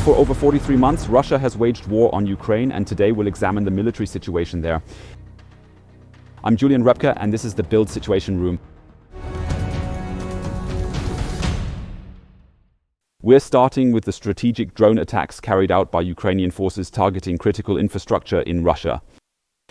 For over 43 months, Russia has waged war on Ukraine, and today we'll examine the military situation there. I'm Julian Repke, and this is the BILD Situation Room. We're starting with the strategic drone attacks carried out by Ukrainian forces targeting critical infrastructure in Russia.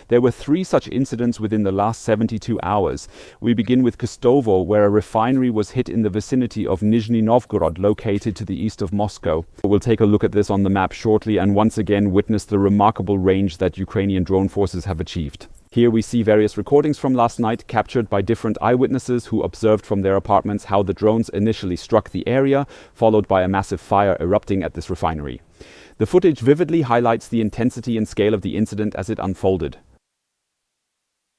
There were 3 such incidents within the last 72 hours. We begin with Kyiv, where a refinery was hit in the vicinity of Nizhny Novgorod, located to the east of Moscow. We'll take a look at this on the map shortly and once again witness the remarkable range that Ukrainian drone forces have achieved. Here we see various recordings from last night captured by different eyewitnesses who observed from their apartments how the drones initially struck the area, followed by a massive fire erupting at this refinery. The footage vividly highlights the intensity and scale of the incident as it unfolded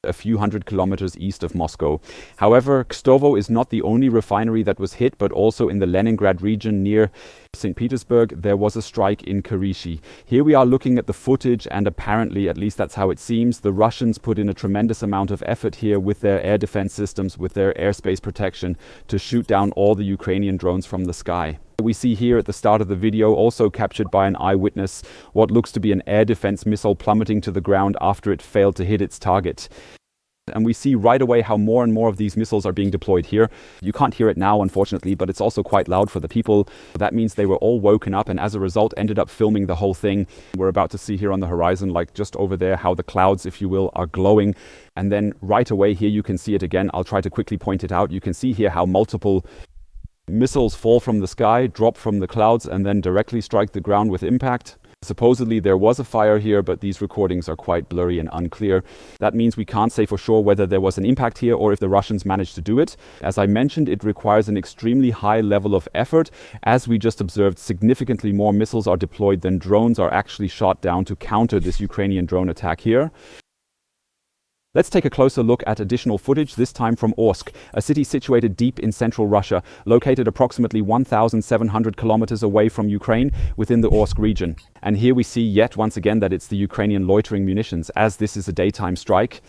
a few hundred kilometers east of Moscow. However, Kyiv is not the only refinery that was hit, but also in the Leningrad region near St. Petersburg, there was a strike in Kyiv. Here we are looking at the footage, and apparently, at least that's how it seems, the Russians put in a tremendous amount of effort here with their air defense systems, with their airspace protection, to shoot down all the Ukrainian drones from the sky. We see here at the start of the video, also captured by an eyewitness, what looks to be an air defense missile plummeting to the ground after it failed to hit its target. And we see right away how more and more of these missiles are being deployed here. You can't hear it now, unfortunately, but it's also quite loud for the people. That means they were all woken up and as a result ended up filming the whole thing. We're about to see here on the horizon, like just over there, how the clouds, if you will, are glowing. And then right away here you can see it again. I'll try to quickly point it out. You can see here how multiple missiles fall from the sky, drop from the clouds, and then directly strike the ground with impact. Supposedly there was a fire here, but these recordings are quite blurry and unclear. That means we can't say for sure whether there was an impact here or if the Russians managed to do it. As I mentioned, it requires an extremely high level of effort. As we just observed, significantly more missiles are deployed than drones are actually shot down to counter this Ukrainian drone attack here. Let's take a closer look at additional footage, this time from Orsk, a city situated deep in central Russia, located approximately 1,700 kilometers away from Ukraine within the Orsk region. And here we see yet once again that it's the Ukrainian loitering munitions, as this is a daytime strike.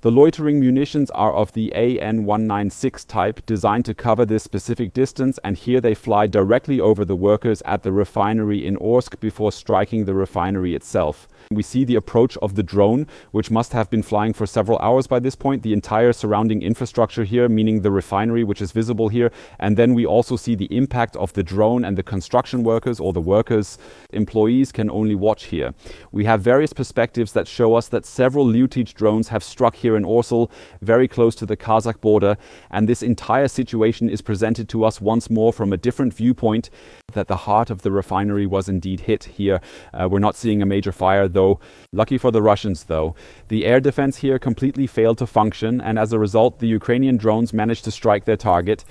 The loitering munitions are of the AN-196 type, designed to cover this specific distance, and here they fly directly over the workers at the refinery in Orsk before striking the refinery itself. We see the approach of the drone, which must have been flying for several hours by this point, the entire surrounding infrastructure here, meaning the refinery, which is visible here, and then we also see the impact of the drone, and the construction workers, or the workers, employees, can only watch here. We have various perspectives that show us that several Lutage drones have struck here in Orsel, very close to the Kazakh border, and this entire situation is presented to us once more from a different viewpoint, that the heart of the refinery was indeed hit here. We're not seeing a major fire, though. Lucky for the Russians, though. The air defense here completely failed to function, and as a result, the Ukrainian drones managed to strike their target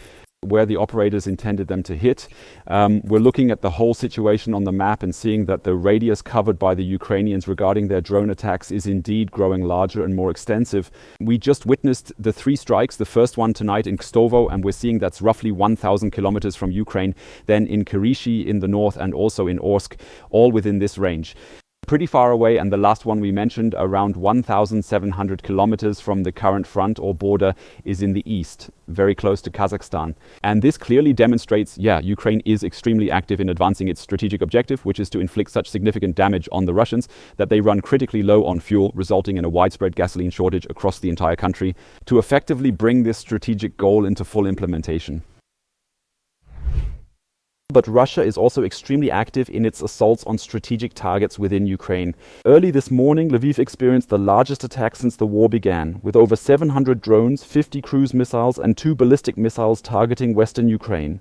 where the operators intended them to hit. We're looking at the whole situation on the map and seeing that the radius covered by the Ukrainians regarding their drone attacks is indeed growing larger and more extensive. We just witnessed the 3 strikes, the first one tonight in Kyiv, and we're seeing that's roughly 1,000 kilometers from Ukraine, then in Kyiv in the north and also in Orsk, all within this range. Pretty far away, and the last one we mentioned, around 1,700 kilometers from the current front or border, is in the east, very close to Kazakhstan. And this clearly demonstrates, Ukraine is extremely active in advancing its strategic objective, which is to inflict such significant damage on the Russians that they run critically low on fuel, resulting in a widespread gasoline shortage across the entire country, to effectively bring this strategic goal into full implementation. But Russia is also extremely active in its assaults on strategic targets within Ukraine. Early this morning, Lviv experienced the largest attack since the war began, with over 700 drones, 50 cruise missiles and 2 ballistic missiles targeting western Ukraine.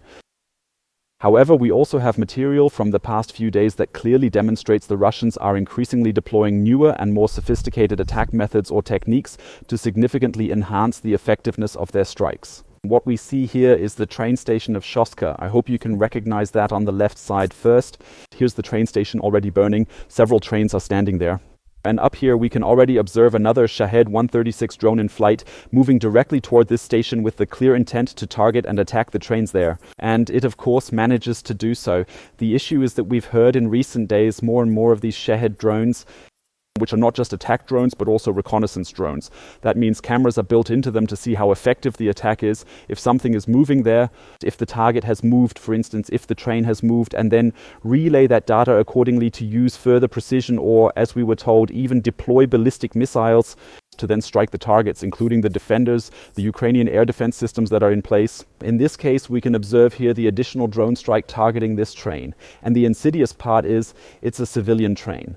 However, we also have material from the past few days that clearly demonstrates the Russians are increasingly deploying newer and more sophisticated attack methods or techniques to significantly enhance the effectiveness of their strikes. What we see here is the train station of Shoska. I hope you can recognize that on the left side first. Here's the train station already burning. Several trains are standing there. And up here we can already observe another Shahed 136 drone in flight, moving directly toward this station with the clear intent to target and attack the trains there. And it of course manages to do so. The issue is that we've heard in recent days more and more of these Shahed drones which are not just attack drones, but also reconnaissance drones. That means cameras are built into them to see how effective the attack is, if something is moving there, if the target has moved, for instance, if the train has moved, and then relay that data accordingly to use further precision or, as we were told, even deploy ballistic missiles to then strike the targets, including the defenders, the Ukrainian air defense systems that are in place. In this case, we can observe here the additional drone strike targeting this train. And the insidious part is it's a civilian train.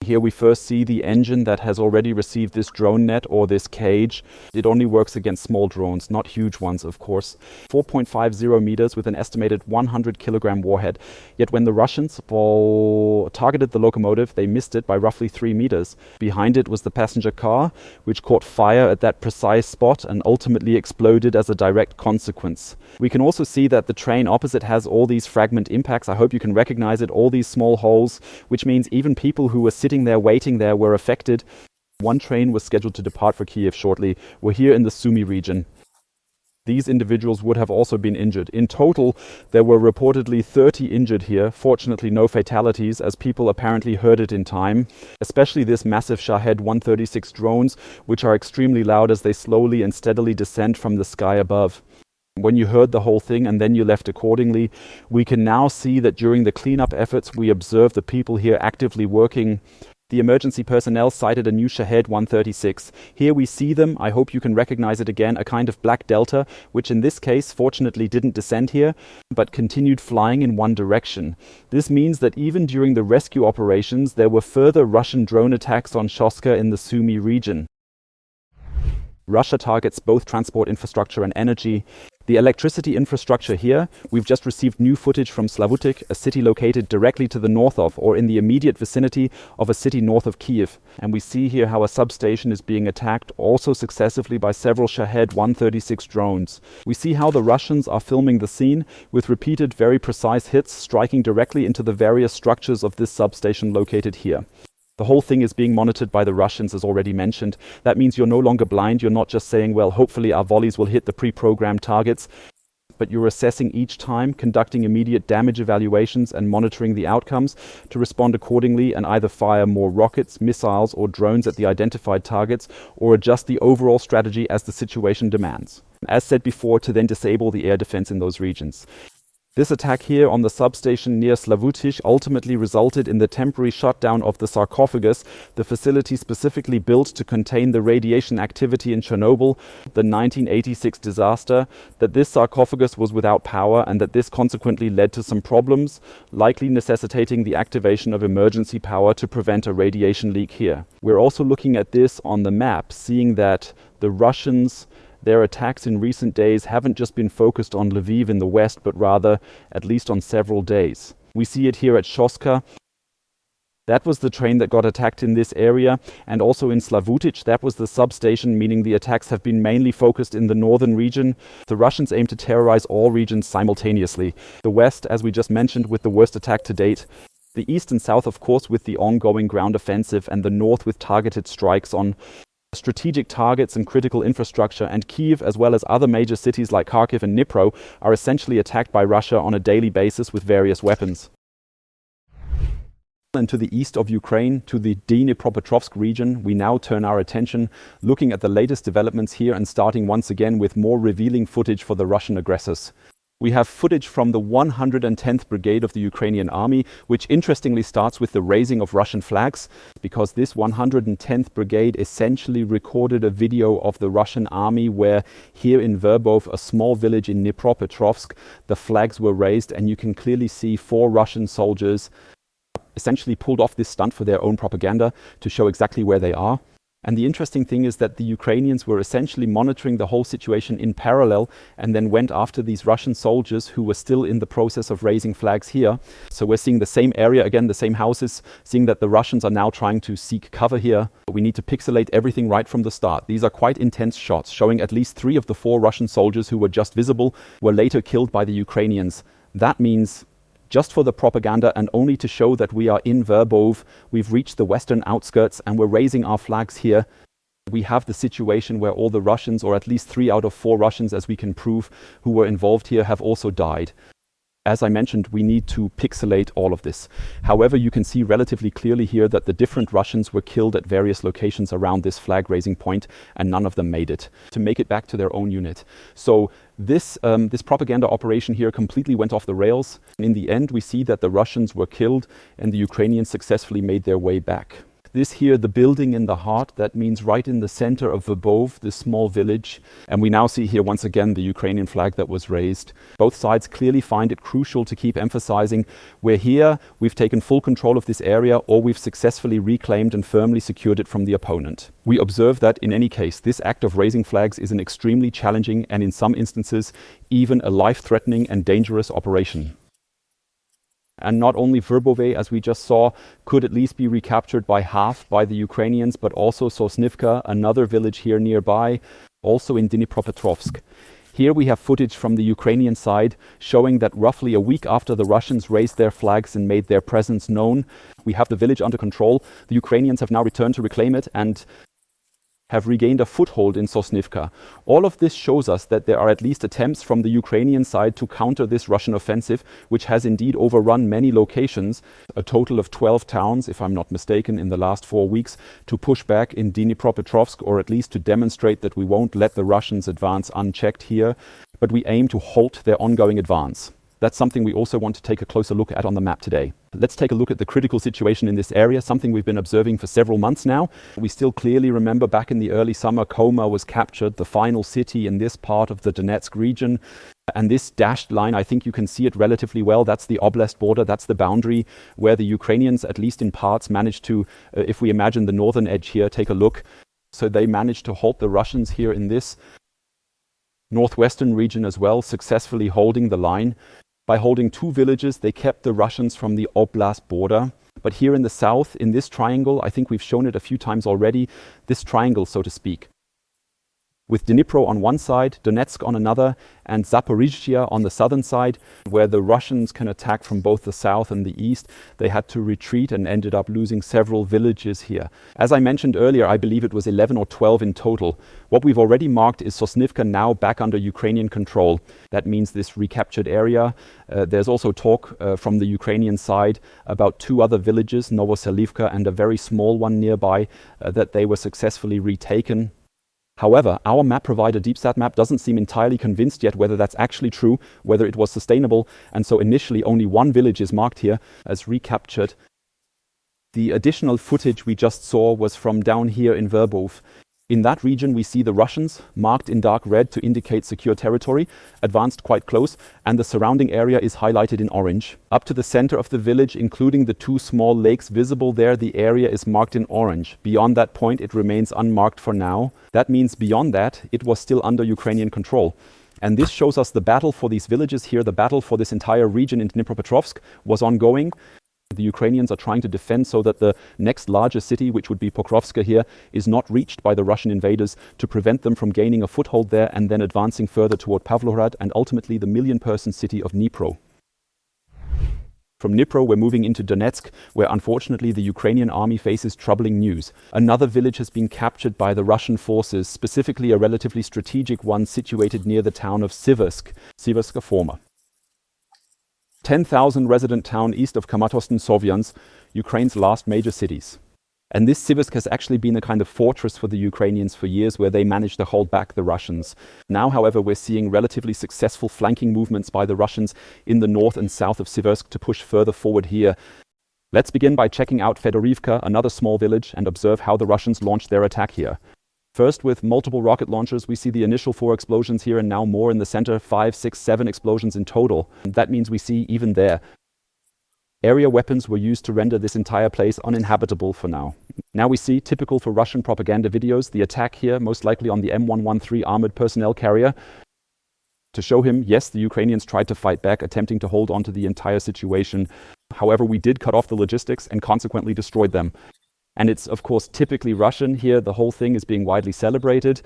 Here we first see the engine that has already received this drone net or this cage. It only works against small drones, not huge ones, of course. 4.50 meters with an estimated 100 kilogram warhead. Yet when the Russians targeted the locomotive, they missed it by roughly 3 meters. Behind it was the passenger car, which caught fire at that precise spot and ultimately exploded as a direct consequence. We can also see that the train opposite has all these fragment impacts. I hope you can recognize it, all these small holes, which means even people who were sitting there, waiting there, were affected. One train was scheduled to depart for Kyiv shortly. We're here in the Sumy region. These individuals would have also been injured. In total, there were reportedly 30 injured here. Fortunately, no fatalities, as people apparently heard it in time. Especially this massive Shahed 136 drones, which are extremely loud as they slowly and steadily descend from the sky above. When you heard the whole thing and then you left accordingly, we can now see that during the cleanup efforts, we observed the people here actively working. The emergency personnel sighted a new Shahed 136. Here we see them. I hope you can recognize it again, a kind of black delta, which in this case fortunately didn't descend here, but continued flying in one direction. This means that even during the rescue operations, there were further Russian drone attacks on Shoska in the Sumy region. Russia targets both transport infrastructure and energy. The electricity infrastructure here, we've just received new footage from Slavutyk, a city located directly to the north of, or in the immediate vicinity of a city north of Kyiv. And we see here how a substation is being attacked, also successively by several Shahed 136 drones. We see how the Russians are filming the scene with repeated, very precise hits striking directly into the various structures of this substation located here. The whole thing is being monitored by the Russians, as already mentioned. That means you're no longer blind. You're not just saying, well, hopefully our volleys will hit the pre-programmed targets, but you're assessing each time, conducting immediate damage evaluations and monitoring the outcomes to respond accordingly and either fire more rockets, missiles, or drones at the identified targets, or adjust the overall strategy as the situation demands. As said before, to then disable the air defense in those regions. This attack here on the substation near Slavutyk ultimately resulted in the temporary shutdown of the sarcophagus, the facility specifically built to contain the radiation activity in Chernobyl, the 1986 disaster, that this sarcophagus was without power and that this consequently led to some problems, likely necessitating the activation of emergency power to prevent a radiation leak here. We're also looking at this on the map, seeing that the Russians, their attacks in recent days haven't just been focused on Lviv in the west, but rather at least on several days. We see it here at Shoska. That was the train that got attacked in this area, and also in Slavutyk, that was the substation, meaning the attacks have been mainly focused in the northern region. The Russians aim to terrorize all regions simultaneously. The west, as we just mentioned, with the worst attack to date. The east and south, of course, with the ongoing ground offensive, and the north with targeted strikes on strategic targets and critical infrastructure. And Kyiv, as well as other major cities like Kharkiv and Dnipro, are essentially attacked by Russia on a daily basis with various weapons. And to the east of Ukraine, to the Dnipropetrovsk region, we now turn our attention, looking at the latest developments here and starting once again with more revealing footage for the Russian aggressors. We have footage from the 110th Brigade of the Ukrainian Army, which interestingly starts with the raising of Russian flags, because this 110th Brigade essentially recorded a video of the Russian army where here in Verbov, a small village in Dnipropetrovsk, the flags were raised, and you can clearly see 4 Russian soldiers essentially pulled off this stunt for their own propaganda to show exactly where they are. And the interesting thing is that the Ukrainians were essentially monitoring the whole situation in parallel and then went after these Russian soldiers who were still in the process of raising flags here. So we're seeing the same area, again, the same houses, seeing that the Russians are now trying to seek cover here. We need to pixelate everything right from the start. These are quite intense shots, showing at least 3 of the 4 Russian soldiers who were just visible were later killed by the Ukrainians. That means, just for the propaganda and only to show that we are in Verbov, we've reached the western outskirts and we're raising our flags here. We have the situation where all the Russians, or at least 3 out of 4 Russians, as we can prove, who were involved here have also died. As I mentioned, we need to pixelate all of this. However, you can see relatively clearly here that the different Russians were killed at various locations around this flag raising point, and none of them made it to make it back to their own unit. So this propaganda operation here completely went off the rails. In the end, we see that the Russians were killed and the Ukrainians successfully made their way back. This here, the building in the heart, that means right in the center of Verbov, this small village. And we now see here once again the Ukrainian flag that was raised. Both sides clearly find it crucial to keep emphasizing we're here, we've taken full control of this area, or we've successfully reclaimed and firmly secured it from the opponent. We observe that in any case, this act of raising flags is an extremely challenging and in some instances even a life-threatening and dangerous operation. And not only Verbove, as we just saw, could at least be recaptured by half by the Ukrainians, but also Sosnivka, another village here nearby, also in Dnipropetrovsk. Here we have footage from the Ukrainian side showing that roughly a week after the Russians raised their flags and made their presence known, we have the village under control. The Ukrainians have now returned to reclaim it and have regained a foothold in Sosnivka. All of this shows us that there are at least attempts from the Ukrainian side to counter this Russian offensive, which has indeed overrun many locations, a total of 12 towns, if I'm not mistaken, in the last 4 weeks, to push back in Dnipropetrovsk, or at least to demonstrate that we won't let the Russians advance unchecked here, but we aim to halt their ongoing advance. That's something we also want to take a closer look at on the map today. Let's take a look at the critical situation in this area, something we've been observing for several months now. We still clearly remember back in the early summer, Koma was captured, the final city in this part of the Donetsk region. And this dashed line, I think you can see it relatively well. That's the oblast border, that's the boundary where the Ukrainians, at least in parts, managed to, if we imagine the northern edge here, take a look. So they managed to halt the Russians here in this northwestern region as well, successfully holding the line. By holding 2 villages, they kept the Russians from the oblast border. But here in the south, in this triangle, I think we've shown it a few times already, this triangle, so to speak, with Dnipro on one side, Donetsk on another, and Zaporizhzhia on the southern side, where the Russians can attack from both the south and the east. They had to retreat and ended up losing several villages here. As I mentioned earlier, I believe it was 11 or 12 in total. What we've already marked is Sosnivka now back under Ukrainian control. That means this recaptured area. There's also talk from the Ukrainian side about 2 other villages, Novoselivka and a very small one nearby, that they were successfully retaken. However, our map provider, DeepStatMap, doesn't seem entirely convinced yet whether that's actually true, whether it was sustainable, and so initially only 1 village is marked here as recaptured. The additional footage we just saw was from down here in Verbov. In that region, we see the Russians, marked in dark red to indicate secure territory, advanced quite close, and the surrounding area is highlighted in orange. Up to the center of the village, including the 2 small lakes visible there, the area is marked in orange. Beyond that point, it remains unmarked for now. That means beyond that, it was still under Ukrainian control. And this shows us the battle for these villages here, the battle for this entire region in Dnipropetrovsk was ongoing. The Ukrainians are trying to defend so that the next larger city, which would be Pokrovska here, is not reached by the Russian invaders, to prevent them from gaining a foothold there and then advancing further toward Pavlograd and ultimately the million-person city of Dnipro. From Dnipro, we're moving into Donetsk, where unfortunately the Ukrainian army faces troubling news. Another village has been captured by the Russian forces, specifically a relatively strategic one situated near the town of Siversk, former 10,000 resident town east of Kramatorsk-Soviansk, Ukraine's last major cities. And this Siversk has actually been a kind of fortress for the Ukrainians for years, where they managed to hold back the Russians. Now, however, we're seeing relatively successful flanking movements by the Russians in the north and south of Siversk to push further forward here. Let's begin by checking out Fedorivka, another small village, and observe how the Russians launched their attack here. First, with multiple rocket launchers, we see the initial 4 explosions here and now more in the center, 5, 6, 7 explosions in total. And that means we see even there. Area weapons were used to render this entire place uninhabitable for now. Now we see, typical for Russian propaganda videos, the attack here, most likely on the M113 armored personnel carrier, to show him, yes, the Ukrainians tried to fight back, attempting to hold on to the entire situation. However, we did cut off the logistics and consequently destroyed them. And it's, of course, typically Russian here. The whole thing is being widely celebrated.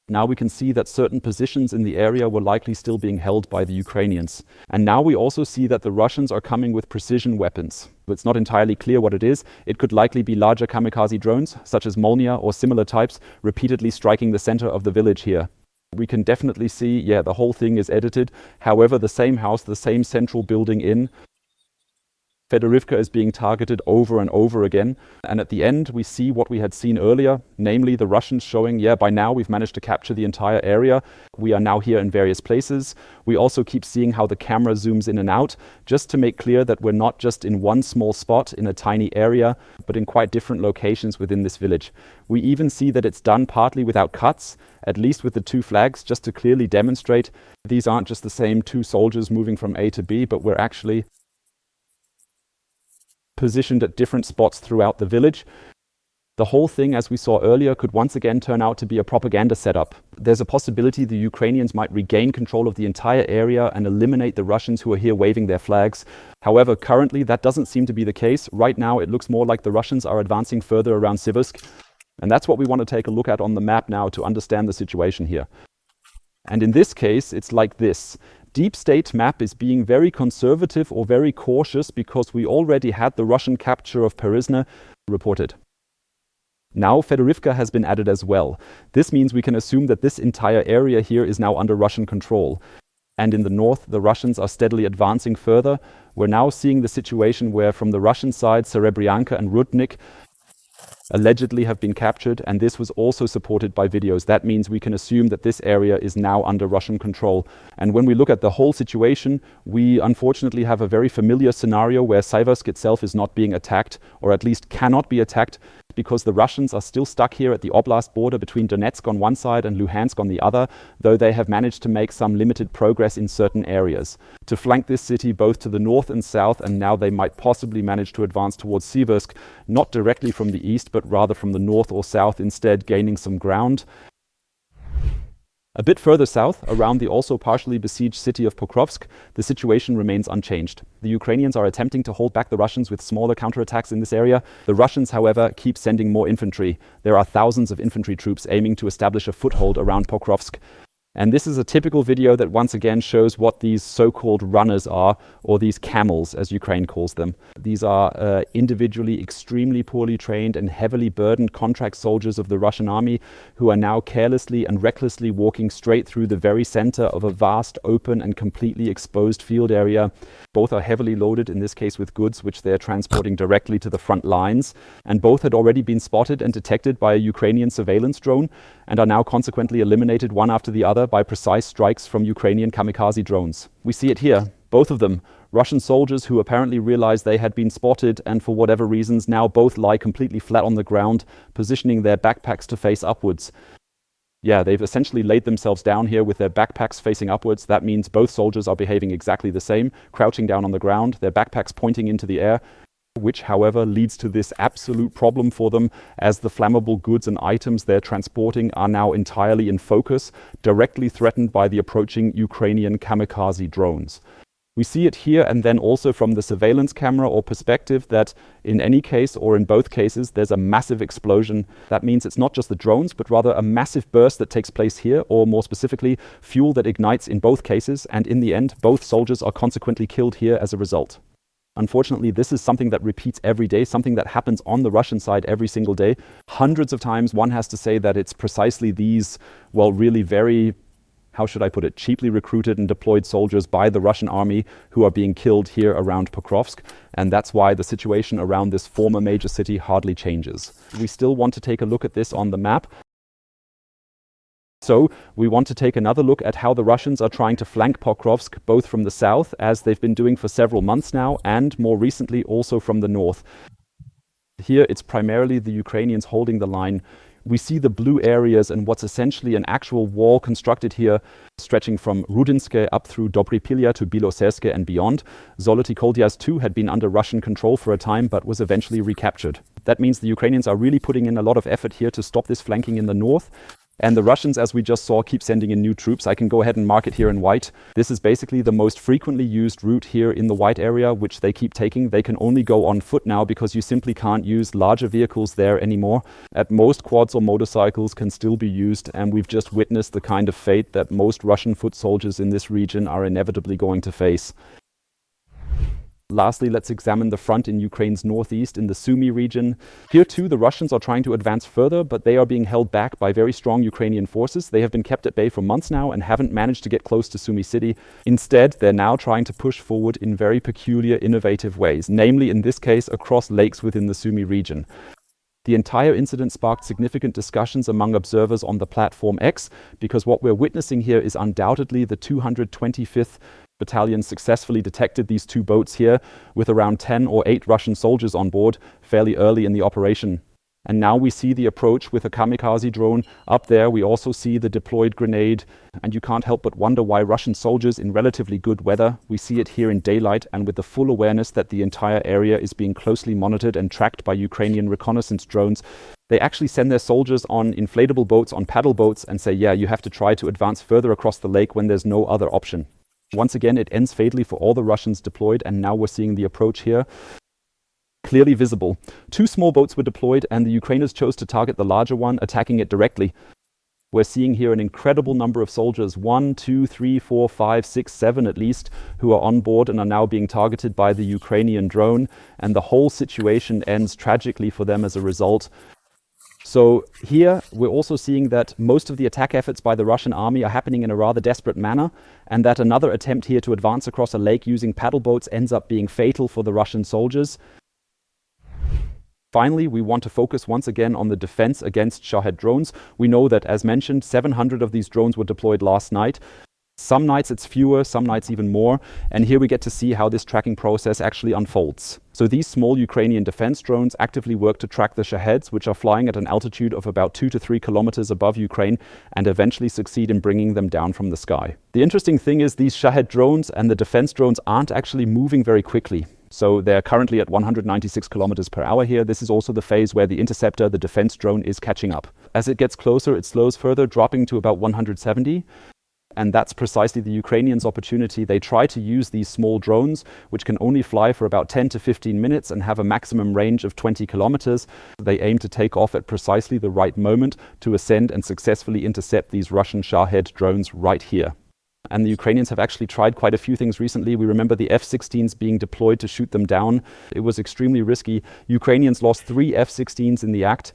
Now we can see that certain positions in the area were likely still being held by the Ukrainians. And now we also see that the Russians are coming with precision weapons. It's not entirely clear what it is. It could likely be larger kamikaze drones, such as Molnia or similar types, repeatedly striking the center of the village here. We can definitely see, yeah, the whole thing is edited. However, the same house, the same central building in Fedorivka is being targeted over and over again. And at the end, we see what we had seen earlier, namely the Russians showing, yeah, by now we've managed to capture the entire area. We are now here in various places. We also keep seeing how the camera zooms in and out, just to make clear that we're not just in one small spot in a tiny area, but in quite different locations within this village. We even see that it's done partly without cuts, at least with the two flags, just to clearly demonstrate these aren't just the same two soldiers moving from A to B, but we're actually positioned at different spots throughout the village. The whole thing, as we saw earlier, could once again turn out to be a propaganda setup. There's a possibility the Ukrainians might regain control of the entire area and eliminate the Russians who are here waving their flags. However, currently that doesn't seem to be the case. Right now it looks more like the Russians are advancing further around Siversk. And that's what we want to take a look at on the map now to understand the situation here. And in this case, it's like this. Deep State map is being very conservative or very cautious because we already had the Russian capture of Perizne reported. Now Fedorivka has been added as well. This means we can assume that this entire area here is now under Russian control. And in the north, the Russians are steadily advancing further. We're now seeing the situation where from the Russian side, Serebryanka and Rudnik allegedly have been captured, and this was also supported by videos. That means we can assume that this area is now under Russian control. And when we look at the whole situation, we unfortunately have a very familiar scenario where Siversk itself is not being attacked, or at least cannot be attacked, because the Russians are still stuck here at the oblast border between Donetsk on one side and Luhansk on the other, though they have managed to make some limited progress in certain areas to flank this city both to the north and south, and now they might possibly manage to advance towards Siversk, not directly from the east, but rather from the north or south instead, gaining some ground. A bit further south, around the also partially besieged city of Pokrovsk, the situation remains unchanged. The Ukrainians are attempting to hold back the Russians with smaller counterattacks in this area. The Russians, however, keep sending more infantry. There are thousands of infantry troops aiming to establish a foothold around Pokrovsk. And this is a typical video that once again shows what these so-called runners are, or these camels, as Ukraine calls them. These are individually extremely poorly trained and heavily burdened contract soldiers of the Russian army who are now carelessly and recklessly walking straight through the very center of a vast, open and completely exposed field area. Both are heavily loaded, in this case with goods, which they're transporting directly to the front lines. And both had already been spotted and detected by a Ukrainian surveillance drone and are now consequently eliminated one after the other by precise strikes from Ukrainian kamikaze drones. We see it here, both of them, Russian soldiers who apparently realized they had been spotted and for whatever reasons now both lie completely flat on the ground, positioning their backpacks to face upwards. Yeah, they've essentially laid themselves down here with their backpacks facing upwards. That means both soldiers are behaving exactly the same, crouching down on the ground, their backpacks pointing into the air, which, however, leads to this absolute problem for them as the flammable goods and items they're transporting are now entirely in focus, directly threatened by the approaching Ukrainian kamikaze drones. We see it here and then also from the surveillance camera or perspective that in any case or in both cases there's a massive explosion. That means it's not just the drones but rather a massive burst that takes place here, or more specifically fuel that ignites in both cases, and in the end both soldiers are consequently killed here as a result. Unfortunately, this is something that repeats every day, something that happens on the Russian side every single day. Hundreds of times one has to say that it's precisely these, well, really very, how should I put it, cheaply recruited and deployed soldiers by the Russian army who are being killed here around Pokrovsk. And that's why the situation around this former major city hardly changes. We still want to take a look at this on the map. So we want to take another look at how the Russians are trying to flank Pokrovsk, both from the south, as they've been doing for several months now, and more recently also from the north. Here it's primarily the Ukrainians holding the line. We see the blue areas and what's essentially an actual wall constructed here, stretching from Rudinske up through Dobripilya to Biloserske and beyond. Zoloty Koldias too had been under Russian control for a time, but was eventually recaptured. That means the Ukrainians are really putting in a lot of effort here to stop this flanking in the north. And the Russians, as we just saw, keep sending in new troops. I can go ahead and mark it here in white. This is basically the most frequently used route here in the white area, which they keep taking. They can only go on foot now because you simply can't use larger vehicles there anymore. At most, quads or motorcycles can still be used, and we've just witnessed the kind of fate that most Russian foot soldiers in this region are inevitably going to face. Lastly, let's examine the front in Ukraine's northeast in the Sumy region. Here too, the Russians are trying to advance further, but they are being held back by very strong Ukrainian forces. They have been kept at bay for months now and haven't managed to get close to Sumy city. Instead, they're now trying to push forward in very peculiar, innovative ways, namely in this case across lakes within the Sumy region. The entire incident sparked significant discussions among observers on the platform X, because what we're witnessing here is undoubtedly the 225th Battalion successfully detected these two boats here with around 10 or 8 Russian soldiers on board fairly early in the operation. And now we see the approach with a kamikaze drone. Up there we also see the deployed grenade, and you can't help but wonder why Russian soldiers in relatively good weather, we see it here in daylight and with the full awareness that the entire area is being closely monitored and tracked by Ukrainian reconnaissance drones, they actually send their soldiers on inflatable boats, on paddle boats, and say, yeah, you have to try to advance further across the lake when there's no other option. Once again, it ends fatally for all the Russians deployed, and now we're seeing the approach here clearly visible. 2 small boats were deployed, and the Ukrainians chose to target the larger one, attacking it directly. We're seeing here an incredible number of soldiers, 1, 2, 3, 4, 5, 6, 7 at least, who are on board and are now being targeted by the Ukrainian drone, and the whole situation ends tragically for them as a result. So here we're also seeing that most of the attack efforts by the Russian army are happening in a rather desperate manner, and that another attempt here to advance across a lake using paddle boats ends up being fatal for the Russian soldiers. Finally, we want to focus once again on the defense against Shahed drones. We know that, as mentioned, 700 of these drones were deployed last night. Some nights it's fewer, some nights even more. And here we get to see how this tracking process actually unfolds. So these small Ukrainian defense drones actively work to track the Shaheds, which are flying at an altitude of about 2 to 3 kilometers above Ukraine, and eventually succeed in bringing them down from the sky. The interesting thing is these Shahed drones and the defense drones aren't actually moving very quickly. So they're currently at 196 kilometers per hour here. This is also the phase where the interceptor, the defense drone, is catching up. As it gets closer, it slows further, dropping to about 170. And that's precisely the Ukrainians' opportunity. They try to use these small drones, which can only fly for about 10 to 15 minutes and have a maximum range of 20 kilometers. They aim to take off at precisely the right moment to ascend and successfully intercept these Russian Shahed drones right here. And the Ukrainians have actually tried quite a few things recently. We remember the F-16s being deployed to shoot them down. It was extremely risky. Ukrainians lost 3 F-16s in the act.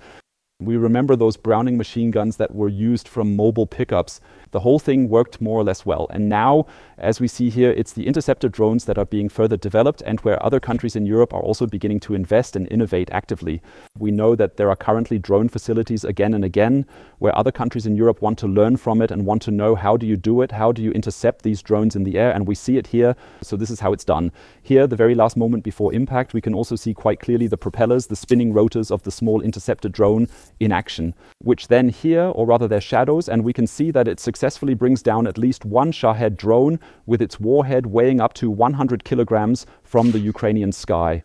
We remember those Browning machine guns that were used from mobile pickups. The whole thing worked more or less well. And now, as we see here, it's the interceptor drones that are being further developed, and where other countries in Europe are also beginning to invest and innovate actively. We know that there are currently drone facilities again and again, where other countries in Europe want to learn from it and want to know, how do you do it? How do you intercept these drones in the air? And we see it here. So this is how it's done. Here, the very last moment before impact, we can also see quite clearly the propellers, the spinning rotors of the small interceptor drone in action, which then here, or rather their shadows, and we can see that it successfully brings down at least one Shahed drone with its warhead weighing up to 100 kilograms from the Ukrainian sky.